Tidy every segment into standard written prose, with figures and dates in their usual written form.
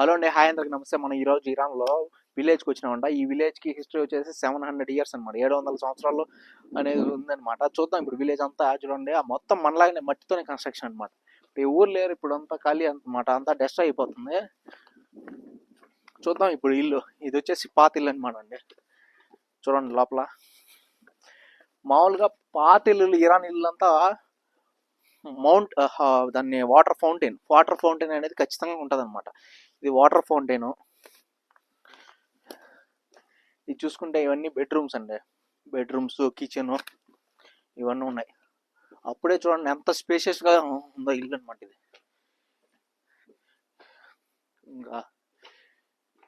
Hello అండి, hi అందరికి నమస్తే. మనం ఈరోజు ఇరాన్లో విలేజ్కి వచ్చినామంట. ఈ విలేజ్కి హిస్టరీ వచ్చేసి 700 years అనమాట, 700 సంవత్సరాలు అనేది ఉందన్నమాట. చూద్దాం ఇప్పుడు విలేజ్ అంతా చూడండి, ఆ మొత్తం మనలాగానే మట్టితోనే కన్స్ట్రక్షన్ అనమాట. ఈ ఊరు లేరు, ఇప్పుడు అంతా ఖాళీ అనమాట, అంతా డెస్ట్రాయ్ అయిపోతుంది. చూద్దాం ఇప్పుడు ఇల్లు, ఇది వచ్చేసి పాత ఇల్లు అనమాట అండి. చూడండి లోపల మామూలుగా పాత ఇల్లు, ఇరాన్ ఇల్లు అంతా మౌంట్ దాన్ని వాటర్ ఫౌంటైన్ అనేది ఖచ్చితంగా ఉంటుంది అనమాట. ఇది వాటర్ ఫౌంటైన్. ఇది చూసుకుంటే ఇవన్నీ బెడ్రూమ్స్ అండి, బెడ్రూమ్స్, కిచెన్ ఇవన్నీ ఉన్నాయి. అప్పుడే చూడండి ఎంత స్పేషియస్గా ఉందో ఇల్లు అనమాట ఇది. ఇంకా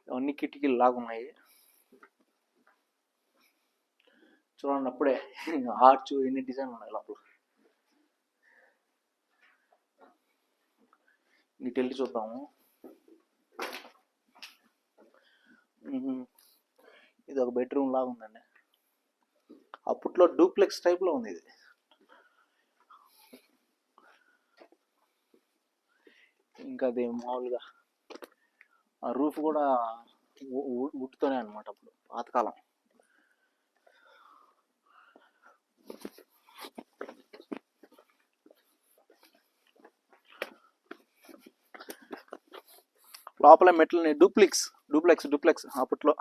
ఇవన్నీ కిటికీలు లాగా ఉన్నాయి చూడండి. అప్పుడే ఆర్చ్ ఎన్ని డిజైన్ ఉన్నాయి లోపల. నీకు వెళ్ళి చూద్దాము. ఇది ఒక బెడ్రూమ్ లాగా ఉందండి. అప్పట్లో డూప్లెక్స్ టైప్ లో ఉంది ఇది. ఇంకా అది మామూలుగా ఆ రూఫ్ కూడా వుడ్తోనే అనమాట, అప్పుడు పాతకాలం. లోపల మెట్లని డూప్లెక్స్ అప్పట్లో.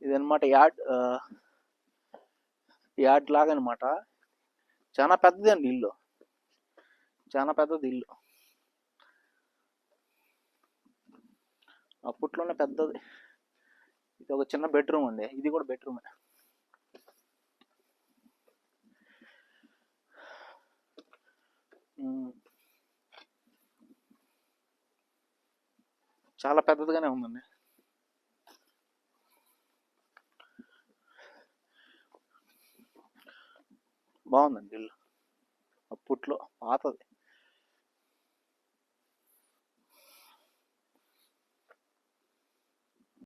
ఇదనమాట యార్డ్ లాగా అనమాట. చాలా పెద్దది అండి ఇల్లు, చాలా పెద్దది ఇల్లు. అప్పట్లోనే పెద్దది. ఇది ఒక చిన్న బెడ్రూమ్ అండి, ఇది కూడా బెడ్రూమే. చాలా పెద్దదిగానే ఉందండి. బాగుందండి ఇల్లు, అప్పట్లో పాతది.